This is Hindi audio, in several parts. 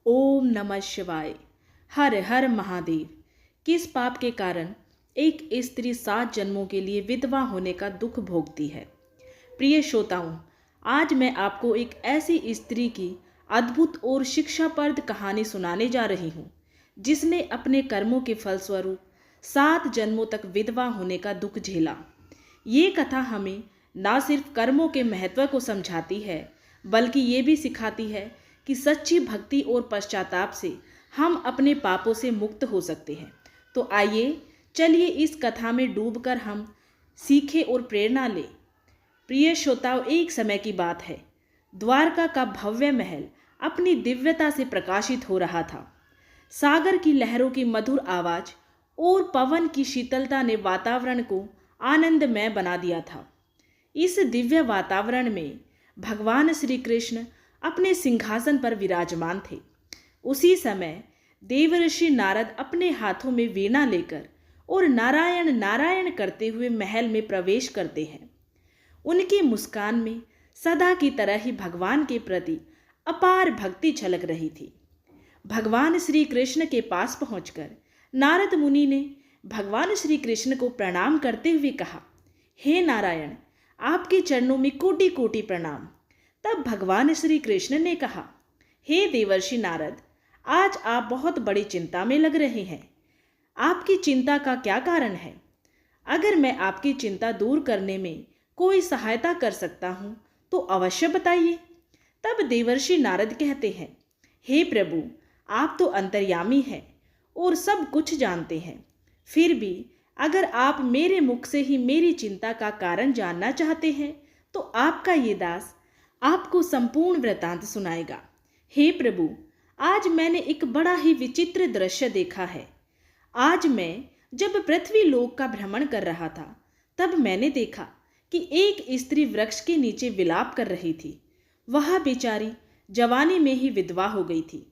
ओम नमः शिवाय। हर हर महादेव। किस पाप के कारण एक स्त्री 7 जन्मों के लिए विधवा होने का दुख भोगती है? प्रिय श्रोताओं, आज मैं आपको एक ऐसी स्त्री की अद्भुत और शिक्षाप्रद कहानी सुनाने जा रही हूँ, जिसने अपने कर्मों के फलस्वरूप 7 जन्मों तक विधवा होने का दुख झेला। ये कथा हमें न सिर्फ कर्मों के महत्व को समझाती है, बल्कि ये भी सिखाती है कि सच्ची भक्ति और पश्चाताप से हम अपने पापों से मुक्त हो सकते हैं। तो आइए चलिए इस कथा में डूबकर हम सीखें और प्रेरणा लें। प्रिय श्रोताओं, एक समय की बात है। द्वारका का भव्य महल अपनी दिव्यता से प्रकाशित हो रहा था। सागर की लहरों की मधुर आवाज और पवन की शीतलता ने वातावरण को आनंदमय बना दिया था। इस दिव्य वातावरण में भगवान श्री कृष्ण अपने सिंहासन पर विराजमान थे। उसी समय देवर्षि नारद अपने हाथों में वीणा लेकर और नारायण नारायण करते हुए महल में प्रवेश करते हैं। उनकी मुस्कान में सदा की तरह ही भगवान के प्रति अपार भक्ति छलक रही थी। भगवान श्री कृष्ण के पास पहुंचकर नारद मुनि ने भगवान श्री कृष्ण को प्रणाम करते हुए कहा, हे नारायण, आपके चरणों में कोटि कोटि प्रणाम। तब भगवान श्री कृष्ण ने कहा, हे देवर्षि नारद, आज आप बहुत बड़ी चिंता में लग रहे हैं। आपकी चिंता का क्या कारण है? अगर मैं आपकी चिंता दूर करने में कोई सहायता कर सकता हूँ तो अवश्य बताइए। तब देवर्षि नारद कहते हैं, हे प्रभु, आप तो अंतर्यामी हैं और सब कुछ जानते हैं। फिर भी अगर आप मेरे मुख से ही मेरी चिंता का कारण जानना चाहते हैं तो आपका ये दास आपको संपूर्ण वृतांत सुनाएगा। हे प्रभु, आज मैंने एक बड़ा ही विचित्र दृश्य देखा है। आज मैं जब पृथ्वी लोक का भ्रमण कर रहा था, तब मैंने देखा कि एक स्त्री वृक्ष के नीचे विलाप कर रही थी। वह बेचारी जवानी में ही विधवा हो गई थी।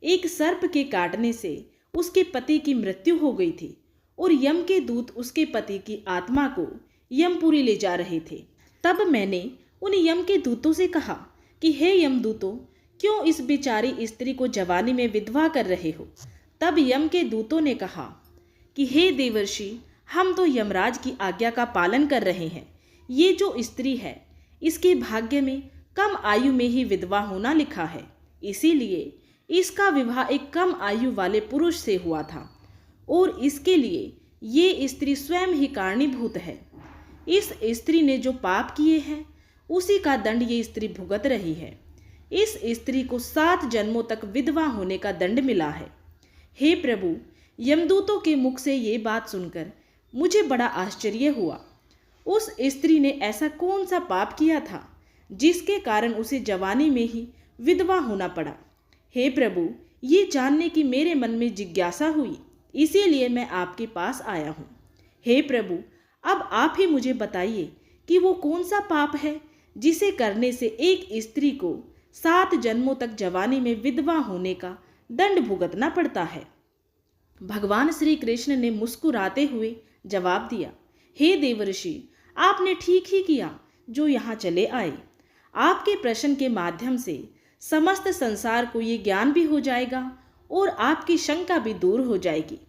एक सर्प के काटने से उसके पति की मृत्यु हो गई थी और यम के दूत उसके पति की आत्मा को यमपुरी ले जा रहे थे। तब मैंने उन यम के दूतों से कहा कि हे यमदूतों, क्यों इस बेचारी स्त्री को जवानी में विधवा कर रहे हो? तब यम के दूतों ने कहा कि हे देवर्षि, हम तो यमराज की आज्ञा का पालन कर रहे हैं। ये जो स्त्री है, इसके भाग्य में कम आयु में ही विधवा होना लिखा है, इसीलिए इसका विवाह एक कम आयु वाले पुरुष से हुआ था और इसके लिए ये स्त्री स्वयं ही कारणीभूत है। इस स्त्री ने जो पाप किए हैं उसी का दंड ये स्त्री भुगत रही है। इस स्त्री को 7 जन्मों तक विधवा होने का दंड मिला है। हे प्रभु, यमदूतों के मुख से ये बात सुनकर मुझे बड़ा आश्चर्य हुआ। उस स्त्री ने ऐसा कौन सा पाप किया था जिसके कारण उसे जवानी में ही विधवा होना पड़ा? हे प्रभु, ये जानने की मेरे मन में जिज्ञासा हुई, इसीलिए मैं आपके पास आया हूँ। हे प्रभु, अब आप ही मुझे बताइए कि वो कौन सा पाप है जिसे करने से एक स्त्री को 7 जन्मों तक जवानी में विधवा होने का दंड भुगतना पड़ता है। भगवान श्री कृष्ण ने मुस्कुराते हुए जवाब दिया, हे देवर्षि, आपने ठीक ही किया जो यहाँ चले आए। आपके प्रश्न के माध्यम से समस्त संसार को ये ज्ञान भी हो जाएगा और आपकी शंका भी दूर हो जाएगी।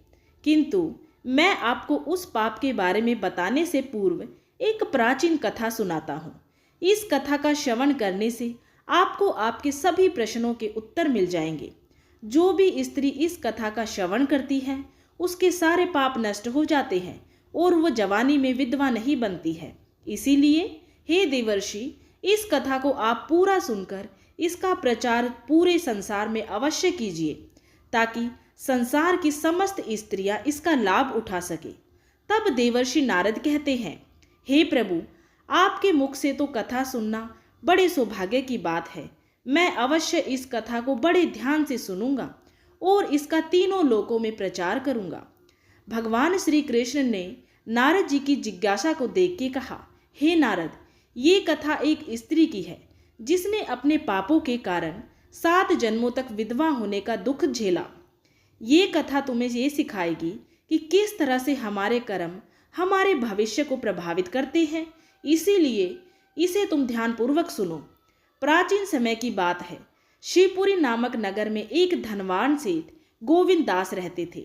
किंतु मैं आपको उस पाप के बारे में बताने से पूर्व एक प्राचीन कथा सुनाता हूँ। इस कथा का श्रवण करने से आपको आपके सभी प्रश्नों के उत्तर मिल जाएंगे। जो भी स्त्री इस कथा का श्रवण करती है, उसके सारे पाप नष्ट हो जाते हैं और वह जवानी में विधवा नहीं बनती है। इसीलिए हे देवर्षि, इस कथा को आप पूरा सुनकर इसका प्रचार पूरे संसार में अवश्य कीजिए, ताकि संसार की समस्त स्त्रियां इसका लाभ उठा सके। तब देवर्षि नारद कहते हैं, हे प्रभु, आपके मुख से तो कथा सुनना बड़े सौभाग्य की बात है। मैं अवश्य इस कथा को बड़े ध्यान से सुनूंगा और इसका तीनों लोकों में प्रचार करूंगा। भगवान श्री कृष्ण ने नारद जी की जिज्ञासा को देख के कहा, हे नारद, ये कथा एक स्त्री की है जिसने अपने पापों के कारण 7 जन्मों तक विधवा होने का दुख झेला। ये कथा तुम्हें ये सिखाएगी कि किस तरह से हमारे कर्म हमारे भविष्य को प्रभावित करते हैं, इसीलिए इसे तुम ध्यानपूर्वक सुनो। प्राचीन समय की बात है, शिवपुरी नामक नगर में एक धनवान सेठ गोविंद दास रहते थे।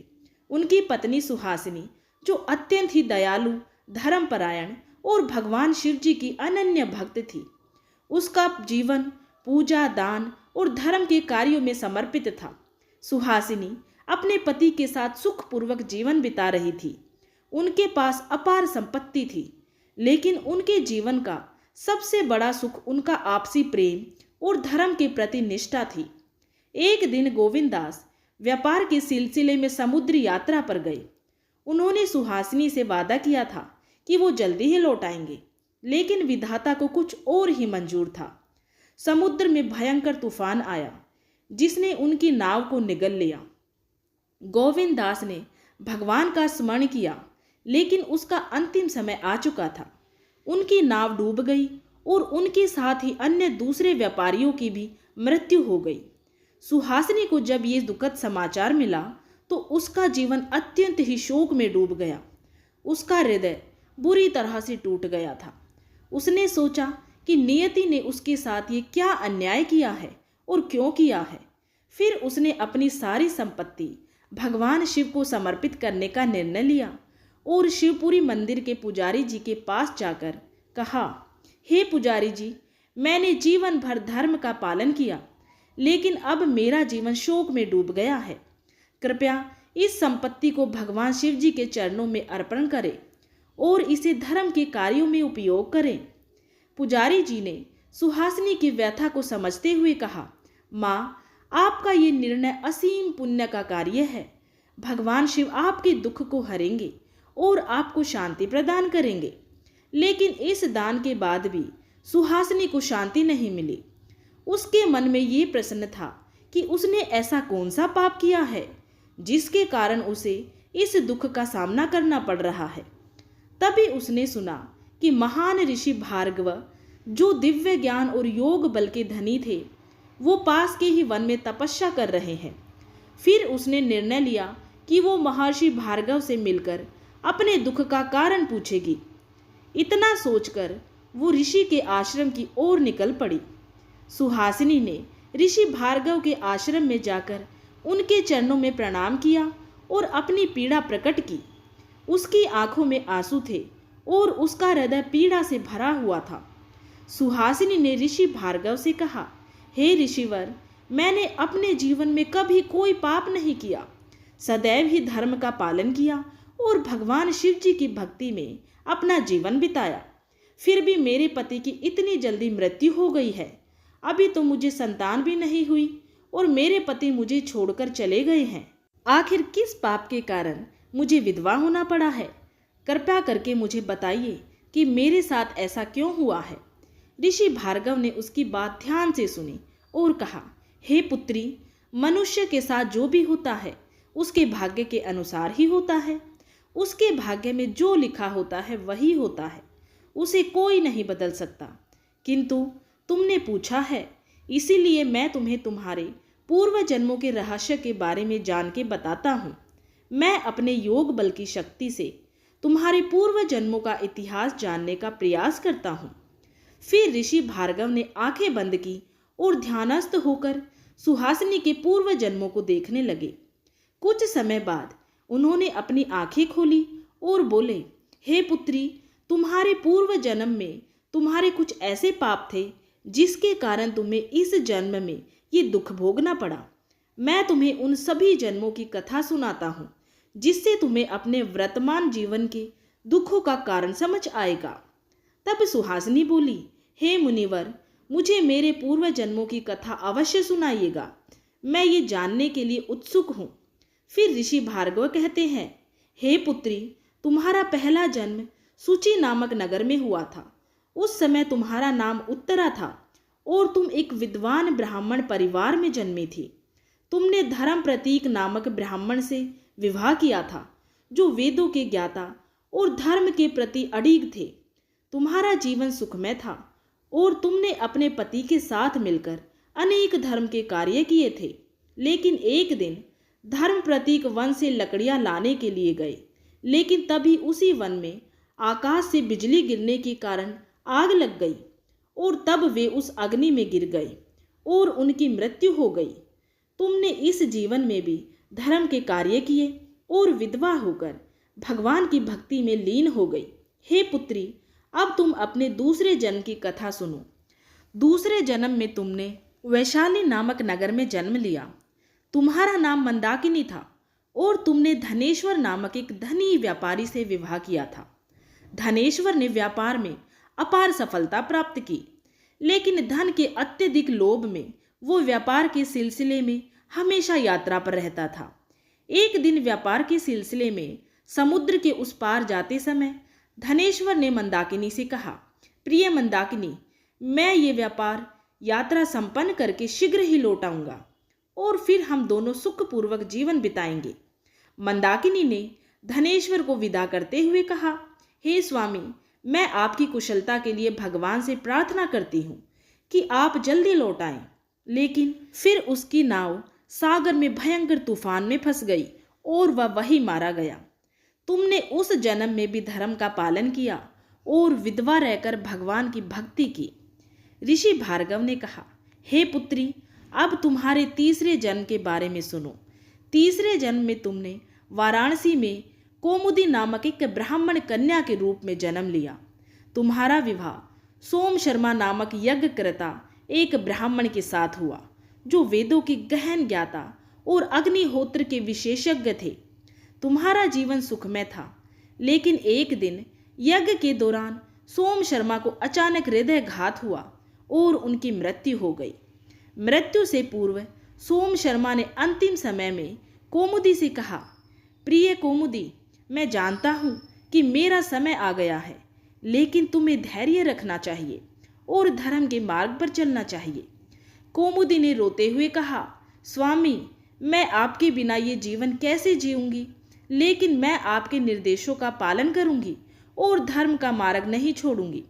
उनकी पत्नी सुहासिनी, जो अत्यंत ही दयालु, धर्मपरायण और भगवान शिव जी की अनन्य भक्त थी। उसका जीवन पूजा, दान और धर्म के कार्यों में समर्पित था। सुहासिनी अपने पति के साथ सुखपूर्वक जीवन बिता रही थी। उनके पास अपार संपत्ति थी, लेकिन उनके जीवन का सबसे बड़ा सुख उनका आपसी प्रेम और धर्म के प्रति निष्ठा थी। एक दिन गोविंद दास व्यापार के सिलसिले में समुद्र यात्रा पर गए। उन्होंने सुहासिनी से वादा किया था कि वो जल्दी ही लौट आएंगे, लेकिन विधाता को कुछ और ही मंजूर था। समुद्र में भयंकर तूफान आया, जिसने उनकी नाव को निगल लिया। गोविंद दास ने भगवान का स्मरण किया, लेकिन उसका अंतिम समय आ चुका था। उनकी नाव डूब गई और उनके साथ ही अन्य दूसरे व्यापारियों की भी मृत्यु हो गई। सुहासिनी को जब ये दुखद समाचार मिला तो उसका जीवन अत्यंत ही शोक में डूब गया। उसका हृदय बुरी तरह से टूट गया था। उसने सोचा कि नियति ने उसके साथ ये क्या अन्याय किया है और क्यों किया है। फिर उसने अपनी सारी संपत्ति भगवान शिव को समर्पित करने का निर्णय लिया और शिवपुरी मंदिर के पुजारी जी के पास जाकर कहा, हे पुजारी जी, मैंने जीवन भर धर्म का पालन किया, लेकिन अब मेरा जीवन शोक में डूब गया है। कृपया इस संपत्ति को भगवान शिव जी के चरणों में अर्पण करें और इसे धर्म के कार्यों में उपयोग करें। पुजारी जी ने सुहासिनी की व्यथा को समझते हुए कहा, माँ, आपका ये निर्णय असीम पुण्य का कार्य है। भगवान शिव आपके दुख को हरेंगे और आपको शांति प्रदान करेंगे। लेकिन इस दान के बाद भी सुहासिनी को शांति नहीं मिली। उसके मन में ये प्रश्न था कि उसने ऐसा कौन सा पाप किया है जिसके कारण उसे इस दुख का सामना करना पड़ रहा है। तभी उसने सुना कि महान ऋषि भार्गव, जो दिव्य ज्ञान और योग बल के धनी थे, वो पास के ही वन में तपस्या कर रहे हैं। फिर उसने निर्णय लिया कि वो महर्षि भार्गव से मिलकर अपने दुख का कारण पूछेगी। इतना सोचकर वो ऋषि के आश्रम की ओर निकल पड़ी। सुहासिनी ने ऋषि भार्गव के आश्रम में जाकर उनके चरणों में प्रणाम किया और अपनी पीड़ा प्रकट की। उसकी आंखों में आंसू थे और उसका हृदय पीड़ा से भरा हुआ था। सुहासिनी ने ऋषि भार्गव से कहा, हे ऋषिवर, मैंने अपने जीवन में कभी कोई पाप नहीं किया, सदैव ही धर्म का पालन किया और भगवान शिव जी की भक्ति में अपना जीवन बिताया। फिर भी मेरे पति की इतनी जल्दी मृत्यु हो गई है। अभी तो मुझे संतान भी नहीं हुई और मेरे पति मुझे छोड़कर चले गए हैं। आखिर किस पाप के कारण मुझे विधवा होना पड़ा है? कृपया करके मुझे बताइए कि मेरे साथ ऐसा क्यों हुआ है। ऋषि भार्गव ने उसकी बात ध्यान से सुनी और कहा, हे पुत्री, मनुष्य के साथ जो भी होता है उसके भाग्य के अनुसार ही होता है। उसके भाग्य में जो लिखा होता है वही होता है, उसे कोई नहीं बदल सकता। किंतु तुमने पूछा है, इसीलिए मैं तुम्हें तुम्हारे पूर्व जन्मों के रहस्य के बारे में जान के बताता हूँ। मैं अपने योग बल की शक्ति से तुम्हारे पूर्व जन्मों का इतिहास जानने का प्रयास करता हूँ। फिर ऋषि भार्गव ने आंखें बंद की और ध्यानस्थ होकर सुहासिनी के पूर्व जन्मों को देखने लगे। कुछ समय बाद उन्होंने अपनी आंखें खोली और बोले, हे पुत्री, तुम्हारे पूर्व जन्म में तुम्हारे कुछ ऐसे पाप थे जिसके कारण तुम्हें इस जन्म में ये दुख भोगना पड़ा। मैं तुम्हें उन सभी जन्मों की कथा सुनाता हूँ, जिससे तुम्हें अपने वर्तमान जीवन के दुखों का कारण समझ आएगा। तब सुहासिनी बोली, हे मुनिवर, मुझे मेरे पूर्व जन्मों की कथा अवश्य सुनाइएगा। मैं ये जानने के लिए उत्सुक हूँ। फिर ऋषि भार्गव कहते हैं, हे पुत्री, तुम्हारा पहला जन्म सूची नामक नगर में हुआ था। उस समय तुम्हारा नाम उत्तरा था और तुम एक विद्वान ब्राह्मण परिवार में जन्मी थी। तुमने धर्म प्रतीक नामक ब्राह्मण से विवाह किया था, जो वेदों के ज्ञाता और धर्म के प्रति अडिग थे। तुम्हारा जीवन सुखमय था और तुमने अपने पति के साथ मिलकर अनेक धर्म के कार्य किए थे। लेकिन एक दिन धर्म प्रतीक वन से लकड़ियां लाने के लिए गए, लेकिन तभी उसी वन में आकाश से बिजली गिरने के कारण आग लग गई और तब वे उस अग्नि में गिर गए और उनकी मृत्यु हो गई। तुमने इस जीवन में भी धर्म के कार्य किए और विधवा होकर भगवान की भक्ति में लीन हो गई। हे पुत्री, अब तुम अपने दूसरे जन्म की कथा सुनो। दूसरे जन्म में तुमने वैशाली नामक नगर में जन्म लिया। तुम्हारा नाम मंदाकिनी था और तुमने धनेश्वर नामक एक धनी व्यापारी से विवाह किया था। धनेश्वर ने व्यापार में अपार सफलता प्राप्त की, लेकिन धन के अत्यधिक लोभ में वो व्यापार के सिलसिले में हमेशा यात्रा पर रहता था। एक दिन व्यापार के सिलसिले में समुद्र के उस पार जाते समय धनेश्वर ने मंदाकिनी से कहा, प्रिय मंदाकिनी, मैं ये व्यापार यात्रा संपन्न करके शीघ्र ही लौट आऊंगा और फिर हम दोनों सुखपूर्वक जीवन बिताएंगे। मंदाकिनी ने धनेश्वर को विदा करते हुए कहा, हे स्वामी, मैं आपकी कुशलता के लिए भगवान से प्रार्थना करती हूँ कि आप जल्दी लौट आएं। लेकिन फिर उसकी नाव सागर में भयंकर तूफान में फंस गई और वह वहीं मारा गया। तुमने उस जन्म में भी धर्म का पालन किया और विधवा रहकर भगवान की भक्ति की। ऋषि भार्गव ने कहा, हे पुत्री, अब तुम्हारे तीसरे जन्म के बारे में सुनो। तीसरे जन्म में तुमने वाराणसी में कौमुदी नामक एक ब्राह्मण कन्या के रूप में जन्म लिया। तुम्हारा विवाह सोम शर्मा नामक यज्ञकर्ता एक ब्राह्मण के साथ हुआ, जो वेदों की गहन ज्ञाता और अग्निहोत्र के विशेषज्ञ थे। तुम्हारा जीवन सुखमय था, लेकिन एक दिन यज्ञ के दौरान सोम शर्मा को अचानक हृदयघात हुआ और उनकी मृत्यु हो गई। मृत्यु से पूर्व सोम शर्मा ने अंतिम समय में कौमुदी से कहा, प्रिय कौमुदी, मैं जानता हूँ कि मेरा समय आ गया है, लेकिन तुम्हें धैर्य रखना चाहिए और धर्म के मार्ग पर चलना चाहिए। कौमुदी ने रोते हुए कहा, स्वामी, मैं आपके बिना ये जीवन कैसे जीऊंगी, लेकिन मैं आपके निर्देशों का पालन करूंगी और धर्म का मार्ग नहीं छोड़ूंगी।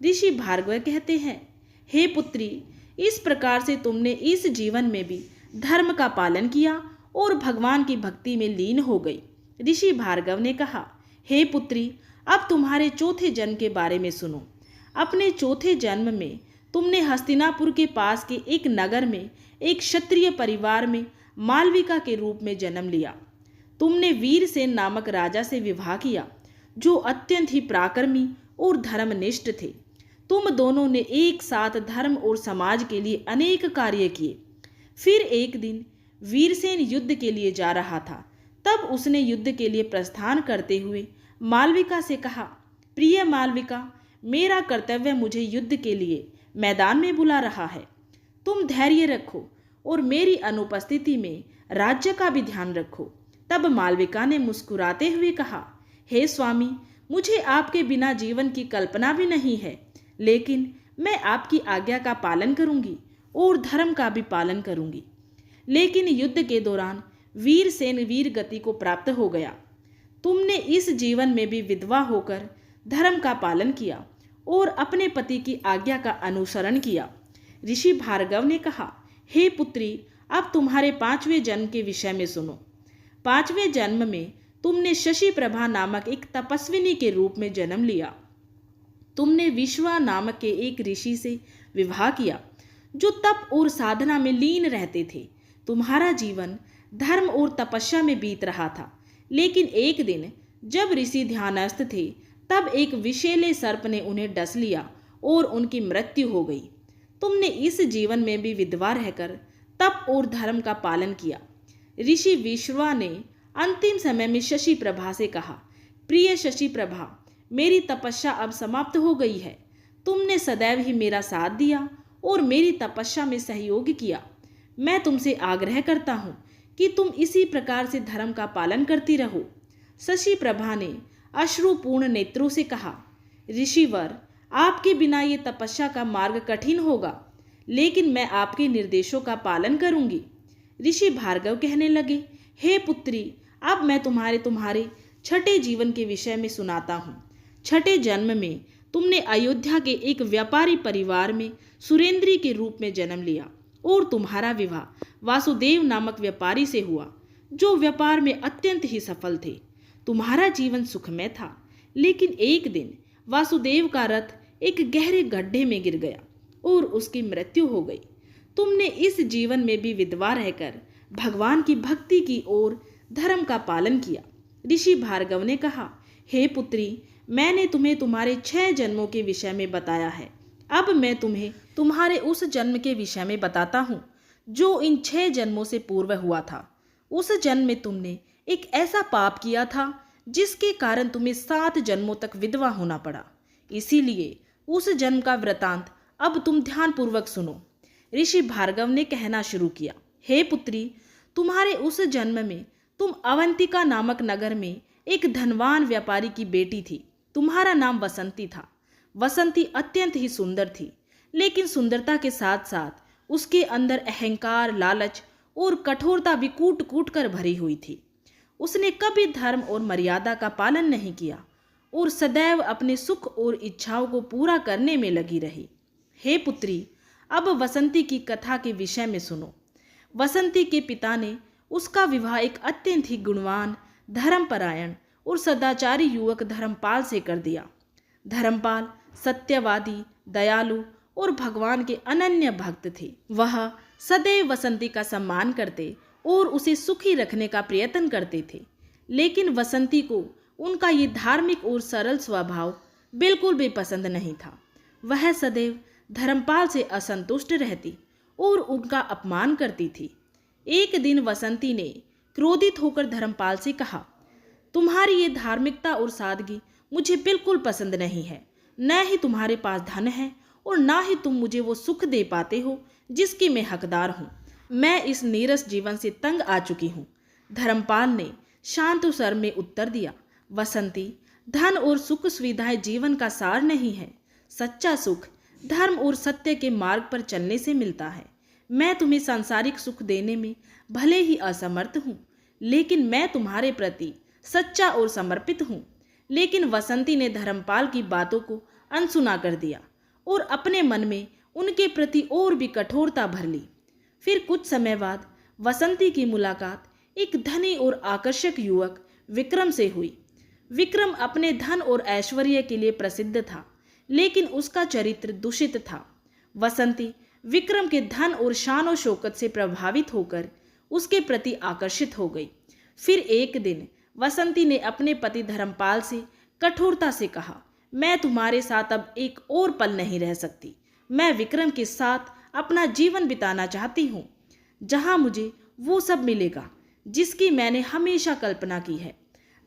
ऋषि भार्गव कहते हैं, हे पुत्री, इस प्रकार से तुमने इस जीवन में भी धर्म का पालन किया और भगवान की भक्ति में लीन हो गई। ऋषि भार्गव ने कहा, हे पुत्री, अब तुम्हारे चौथे जन्म के बारे में सुनो। अपने चौथे जन्म में तुमने हस्तिनापुर के पास के एक नगर में एक क्षत्रिय परिवार में मालविका के रूप में जन्म लिया। तुमने वीरसेन नामक राजा से विवाह किया, जो अत्यंत ही पराक्रमी और धर्मनिष्ठ थे। तुम दोनों ने एक साथ धर्म और समाज के लिए अनेक कार्य किए। फिर एक दिन वीरसेन युद्ध के लिए जा रहा था। तब उसने युद्ध के लिए प्रस्थान करते हुए मालविका से कहा, प्रिय मालविका, मेरा कर्तव्य मुझे युद्ध के लिए मैदान में बुला रहा है। तुम धैर्य रखो और मेरी अनुपस्थिति में राज्य का भी ध्यान रखो। तब मालविका ने मुस्कुराते हुए कहा, हे स्वामी, मुझे आपके बिना जीवन की कल्पना भी नहीं है, लेकिन मैं आपकी आज्ञा का पालन करूंगी और धर्म का भी पालन करूंगी। लेकिन युद्ध के दौरान वीरसेन वीर गति को प्राप्त हो गया। तुमने इस जीवन में भी विधवा होकर धर्म का पालन किया और अपने पति की आज्ञा का अनुसरण किया। ऋषि भार्गव ने कहा, हे पुत्री, अब तुम्हारे पांचवें जन्म के विषय में सुनो। पांचवें जन्म में तुमने शशि प्रभा नामक एक तपस्विनी के रूप में जन्म लिया। तुमने विश्वा नामक के एक ऋषि से विवाह किया, जो तप और साधना में लीन रहते थे। तुम्हारा जीवन धर्म और तपस्या में बीत रहा था। लेकिन एक दिन जब ऋषि ध्यानस्थ थे, तब एक विषैले सर्प ने उन्हें डस लिया और उनकी मृत्यु हो गई। तुमने इस जीवन में भी विधवा रहकर तप और धर्म का पालन किया। ऋषि विश्वा ने अंतिम समय में शशि प्रभा से कहा, प्रिय शशि प्रभा, मेरी तपस्या अब समाप्त हो गई है। तुमने सदैव ही मेरा साथ दिया और मेरी तपस्या में सहयोग किया। मैं तुमसे आग्रह करता हूँ कि तुम इसी प्रकार से धर्म का पालन करती रहो। शशि प्रभा ने अश्रुपूर्ण नेत्रों से कहा, ऋषिवर, आपके बिना ये तपस्या का मार्ग कठिन होगा, लेकिन मैं आपके निर्देशों का पालन करूंगी। ऋषि भार्गव कहने लगे, हे पुत्री, अब मैं तुम्हारे छठे जीवन के विषय में सुनाता हूँ। छठे जन्म में तुमने अयोध्या के एक व्यापारी परिवार में सुरेंद्री के रूप में जन्म लिया और तुम्हारा विवाह वासुदेव नामक व्यापारी से हुआ, जो व्यापार में अत्यंत ही सफल थे। तुम्हारा जीवन सुखमय था, लेकिन एक दिन वासुदेव का रथ एक गहरे गड्ढे में गिर गया और उसकी मृत्यु हो गई। तुमने इस जीवन में भी विधवा रहकर भगवान की भक्ति की ओर धर्म का पालन किया। ऋषि भार्गव ने कहा, हे पुत्री, मैंने तुम्हें तुम्हारे 6 जन्मों के विषय में बताया है। अब मैं तुम्हें तुम्हारे उस जन्म के विषय में बताता हूँ जो इन 6 जन्मों से पूर्व हुआ था। उस जन्म में तुमने एक ऐसा पाप किया था जिसके कारण तुम्हें 7 जन्मों तक विधवा होना पड़ा। इसीलिए उस जन्म का वृतांत अब तुम ध्यानपूर्वक सुनो। ऋषि भार्गव ने कहना शुरू किया, हे पुत्री, तुम्हारे उस जन्म में तुम अवंतिका नामक नगर में एक धनवान व्यापारी की बेटी थी। तुम्हारा नाम वसंती था। वसंती अत्यंत ही सुंदर थी, लेकिन सुंदरता के साथ साथ उसके अंदर अहंकार, लालच और कठोरता भी कूट कूट कर भरी हुई थी। उसने कभी धर्म और मर्यादा का पालन नहीं किया और सदैव अपने सुख और इच्छाओं को पूरा करने में लगी रही। हे पुत्री, अब वसंती की कथा के विषय में सुनो। वसंती के पिता ने उसका विवाह एक अत्यंत ही गुणवान, धर्मपरायण और सदाचारी युवक धर्मपाल से कर दिया। धर्मपाल सत्यवादी, दयालु और भगवान के अनन्य भक्त थे। वह सदैव वसंती का सम्मान करते और उसे सुखी रखने का प्रयत्न करते थे। लेकिन वसंती को उनका ये धार्मिक और सरल स्वभाव बिल्कुल भी पसंद नहीं था। वह सदैव धर्मपाल से असंतुष्ट रहती और उनका अपमान करती थी। एक दिन वसंती ने क्रोधित होकर धर्मपाल से कहा, तुम्हारी ये धार्मिकता और सादगी मुझे बिल्कुल पसंद नहीं है। न ही तुम्हारे पास धन है और ना ही तुम मुझे वो सुख दे पाते हो जिसकी मैं हकदार हूँ। मैं इस नीरस जीवन से तंग आ चुकी हूँ। धर्मपाल ने शांत स्वर में उत्तर दिया, वसंती, धन और सुख सुविधाएं जीवन का सार नहीं है। सच्चा सुख धर्म और सत्य के मार्ग पर चलने से मिलता है। मैं तुम्हें सांसारिक सुख देने में भले ही असमर्थ हूँ, लेकिन मैं तुम्हारे प्रति सच्चा और समर्पित हूँ। लेकिन वसंती ने धर्मपाल की बातों को अनसुना कर दिया और अपने मन में उनके प्रति और भी कठोरता भर ली। फिर कुछ समय बाद वसंती की मुलाकात एक धनी और आकर्षक युवक विक्रम से हुई। विक्रम अपने धन और ऐश्वर्य के लिए प्रसिद्ध था, लेकिन उसका चरित्र दूषित था। वसंती विक्रम के धन और शान और शौकत से प्रभावित होकर उसके प्रति आकर्षित हो गई। फिर एक दिन वसंती ने अपने पति धर्मपाल से कठोरता से कहा, मैं तुम्हारे साथ अब एक और पल नहीं रह सकती। मैं विक्रम के साथ अपना जीवन बिताना चाहती हूँ, जहाँ मुझे वो सब मिलेगा जिसकी मैंने हमेशा कल्पना की है।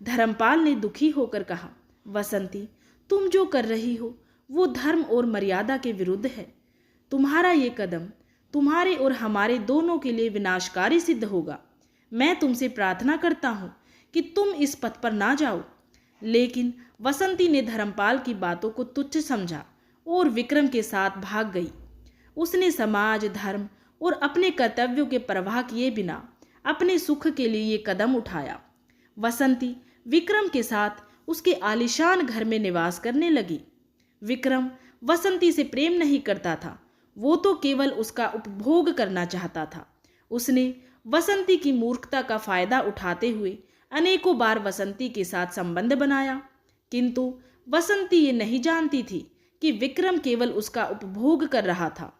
धर्मपाल ने दुखी होकर कहा, वसंती, तुम जो कर रही हो वो धर्म और मर्यादा के विरुद्ध है। तुम्हारा ये कदम तुम्हारे और हमारे दोनों के लिए विनाशकारी सिद्ध होगा। मैं तुमसे प्रार्थना करता हूँ कि तुम इस पथ पर ना जाओ। लेकिन वसंती ने धर्मपाल की बातों को तुच्छ समझा और विक्रम के साथ भाग गई। उसने समाज, धर्म और अपने कर्तव्यों के परवाह किए बिना अपने सुख के लिए ये कदम उठाया। वसंती विक्रम के साथ उसके आलीशान घर में निवास करने लगी। विक्रम वसंती से प्रेम नहीं करता था, वो तो केवल उसका उपभोग करना चाहता था। उसने वसंती की मूर्खता का फायदा उठाते हुए अनेकों बार वसंती के साथ संबंध बनाया, किंतु वसंती ये नहीं जानती थी कि विक्रम केवल उसका उपभोग कर रहा था।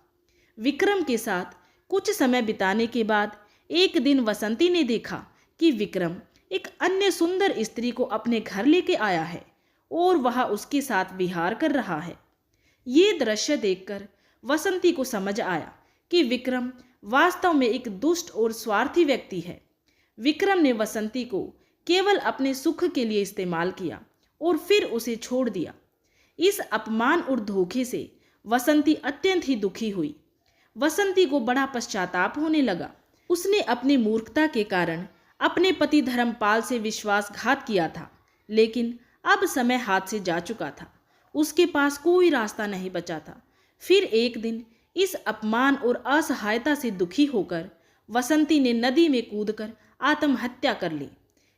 विक्रम के साथ कुछ समय बिताने के बाद एक दिन वसंती ने देखा कि विक्रम एक अन्य सुंदर स्त्री को अपने घर लेके आया है और वह उसके साथ विहार कर रहा है। ये दृश्य देखकर वसंती को समझ आया कि विक्रम वास्तव में एक दुष्ट और स्वार्थी व्यक्ति है। विक्रम ने वसंती को केवल अपने सुख के लिए इस्तेमाल किया और फिर उसे छोड़ दिया। इस अपमान और धोखे से वसंती अत्यंत ही दुखी हुई। वसंती को बड़ा पश्चाताप होने लगा। उसने अपनी मूर्खता के कारण अपने पति धर्मपाल से विश्वासघात किया था, लेकिन अब समय हाथ से जा चुका था। उसके पास कोई रास्ता नहीं बचा था। फिर एक दिन इस अपमान और असहायता से दुखी होकर वसंती ने नदी में कूदकर आत्महत्या कर ली।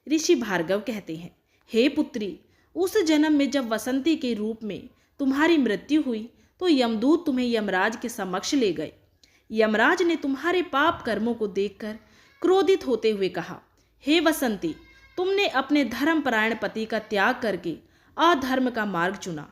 ऋषि भार्गव कहते हैं, हे पुत्री, उस जन्म में जब वसंती के रूप में तुम्हारी मृत्यु हुई तो यमदूत तुम्हें यमराज के समक्ष ले गए। यमराज ने तुम्हारे पाप कर्मों को देखकर क्रोधित होते हुए कहा, हे वसंती, तुमने अपने धर्मपरायण पति का त्याग करके अधर्म का मार्ग चुना।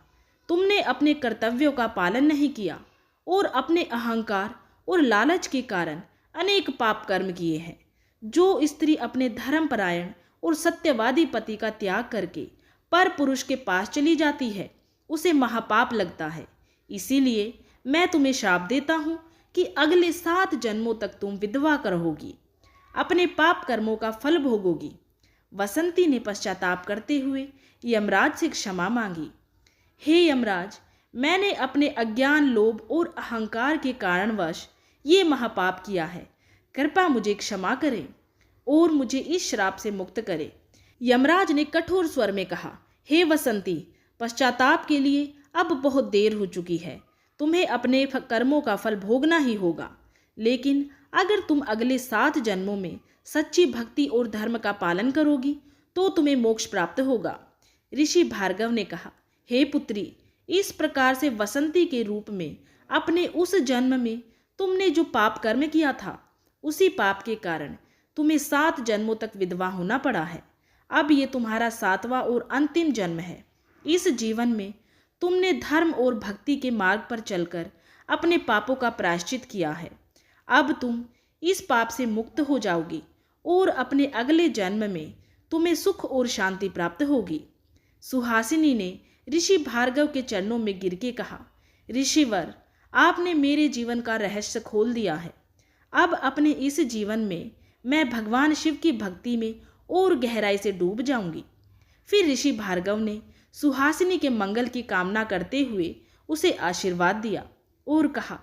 तुमने अपने कर्तव्यों का पालन नहीं किया और अपने अहंकार और लालच के कारण अनेक पाप कर्म किए हैं। जो स्त्री अपने धर्मपरायण और सत्यवादी पति का त्याग करके पर पुरुष के पास चली जाती है, उसे महापाप लगता है। इसीलिए मैं तुम्हें श्राप देता हूँ कि अगले 7 जन्मों तक तुम विधवा रहोगी, अपने पाप कर्मों का फल भोगोगी। वसंती ने पश्चाताप करते हुए यमराज से क्षमा मांगी। हे यमराज, मैंने अपने अज्ञान, लोभ और अहंकार के कारणवश ये महापाप किया है। कृपया मुझे क्षमा करें और मुझे इस श्राप से मुक्त करें। यमराज ने कठोर स्वर में कहा, हे वसंती, पश्चाताप के लिए अब बहुत देर हो चुकी है। तुम्हें अपने कर्मों का फल भोगना ही होगा। लेकिन अगर तुम अगले 7 जन्मों में सच्ची भक्ति और धर्म का पालन करोगी तो तुम्हें मोक्ष प्राप्त होगा। ऋषि भार्गव ने कहा, हे पुत्री, इस प्रकार से वसंती के रूप में अपने उस जन्म में तुमने जो पाप कर्म किया था, उसी पाप के कारण तुम्हें 7 जन्मों तक विधवा होना पड़ा है। अब ये तुम्हारा 7वां और अंतिम जन्म है। इस जीवन में तुमने धर्म और भक्ति के मार्ग पर चलकर अपने पापों का प्रायश्चित किया है। अब तुम इस पाप से मुक्त हो जाओगी और अपने अगले जन्म में तुम्हें सुख और शांति प्राप्त होगी। सुहासिनी ने ऋषि भार्गव के चरणों में गिर के कहा, ऋषिवर, आपने मेरे जीवन का रहस्य खोल दिया है। अब अपने इस जीवन में मैं भगवान शिव की भक्ति में और गहराई से डूब जाऊंगी। फिर ऋषि भार्गव ने सुहासिनी के मंगल की कामना करते हुए उसे आशीर्वाद दिया और कहा,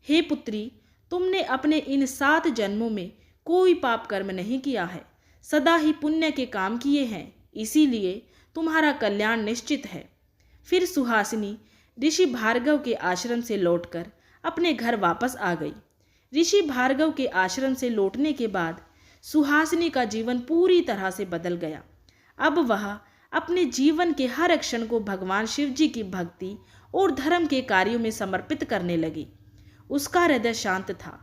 हे पुत्री, तुमने अपने इन 7 जन्मों में कोई पाप कर्म नहीं किया है, सदा ही पुण्य के काम किए हैं, इसीलिए तुम्हारा कल्याण निश्चित है। फिर सुहासिनी ऋषि भार्गव के आश्रम से लौटकर अपने घर वापस आ गई। ऋषि भार्गव के आश्रम से लौटने के बाद सुहासिनी का जीवन पूरी तरह से बदल गया। अब वह अपने जीवन के हर क्षण को भगवान शिव जी की भक्ति और धर्म के कार्यों में समर्पित करने लगी। उसका हृदय शांत था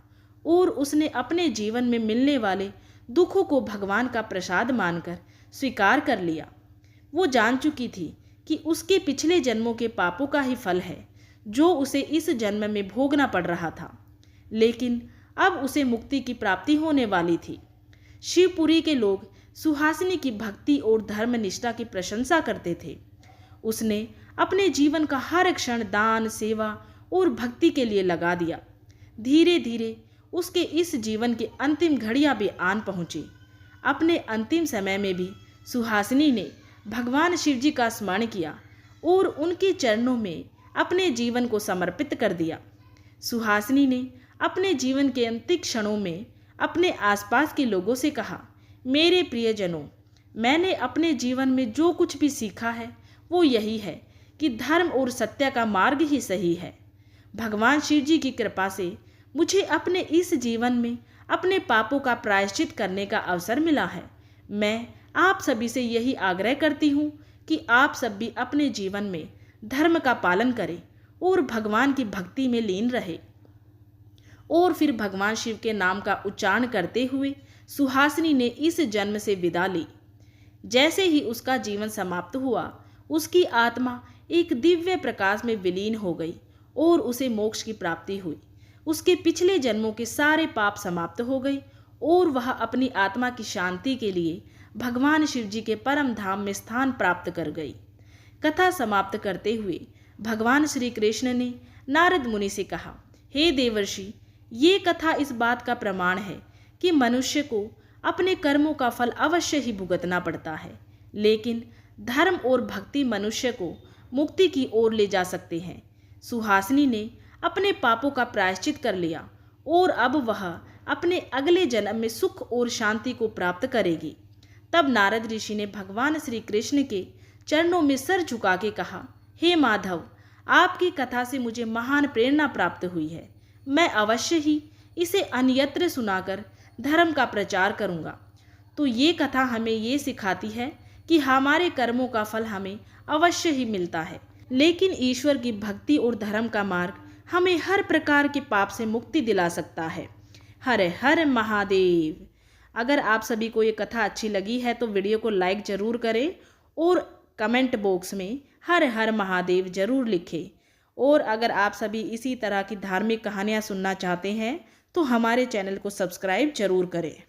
और उसने अपने जीवन में मिलने वाले दुखों को भगवान का प्रसाद मानकर स्वीकार कर लिया। वो जान चुकी थी कि उसके पिछले जन्मों के पापों का ही फल है जो उसे इस जन्म में भोगना पड़ रहा था, लेकिन अब उसे मुक्ति की प्राप्ति होने वाली थी। शिवपुरी के लोग सुहासिनी की भक्ति और धर्म निष्ठा की प्रशंसा करते थे। उसने अपने जीवन का हर क्षण दान, सेवा और भक्ति के लिए लगा दिया। धीरे धीरे उसके इस जीवन की अंतिम घड़ियां भी आन पहुंची। अपने अंतिम समय में भी सुहासिनी ने भगवान शिव जी का स्मरण किया और उनके चरणों में अपने जीवन को समर्पित कर दिया। सुहासिनी ने अपने जीवन के अंतिम क्षणों में अपने आसपास के लोगों से कहा, मेरे प्रियजनों, मैंने अपने जीवन में जो कुछ भी सीखा है वो यही है कि धर्म और सत्य का मार्ग ही सही है। भगवान शिव जी की कृपा से मुझे अपने इस जीवन में अपने पापों का प्रायश्चित करने का अवसर मिला है। मैं आप सभी से यही आग्रह करती हूँ कि आप सब भी अपने जीवन में धर्म का पालन करें और भगवान की भक्ति में लीन रहे। और फिर भगवान शिव के नाम का उच्चारण करते हुए सुहासिनी ने इस जन्म से विदा ली। जैसे ही उसका जीवन समाप्त हुआ, उसकी आत्मा एक दिव्य प्रकाश में विलीन हो गई और उसे मोक्ष की प्राप्ति हुई। उसके पिछले जन्मों के सारे पाप समाप्त हो गए और वह अपनी आत्मा की शांति के लिए भगवान शिव जी के परम धाम में स्थान प्राप्त कर गई। कथा समाप्त करते हुए भगवान श्री कृष्ण ने नारद मुनि से कहा, हे देवर्षि, ये कथा इस बात का प्रमाण है कि मनुष्य को अपने कर्मों का फल अवश्य ही भुगतना पड़ता है, लेकिन धर्म और भक्ति मनुष्य को मुक्ति की ओर ले जा सकते हैं। सुहासिनी ने अपने पापों का प्रायश्चित कर लिया और अब वह अपने अगले जन्म में सुख और शांति को प्राप्त करेगी। तब नारद ऋषि ने भगवान श्री कृष्ण के चरणों में सर झुका के कहा, हे माधव, आपकी कथा से मुझे महान प्रेरणा प्राप्त हुई है। मैं अवश्य ही इसे अन्यत्र सुनाकर धर्म का प्रचार करूंगा। तो ये कथा हमें ये सिखाती है कि हमारे कर्मों का फल हमें अवश्य ही मिलता है, लेकिन ईश्वर की भक्ति और धर्म का मार्ग हमें हर प्रकार के पाप से मुक्ति दिला सकता है। हर हर महादेव। अगर आप सभी को ये कथा अच्छी लगी है तो वीडियो को लाइक ज़रूर करें और कमेंट बॉक्स में हर हर महादेव ज़रूर लिखें और अगर आप सभी इसी तरह की धार्मिक कहानियाँ सुनना चाहते हैं तो हमारे चैनल को सब्सक्राइब जरूर करें।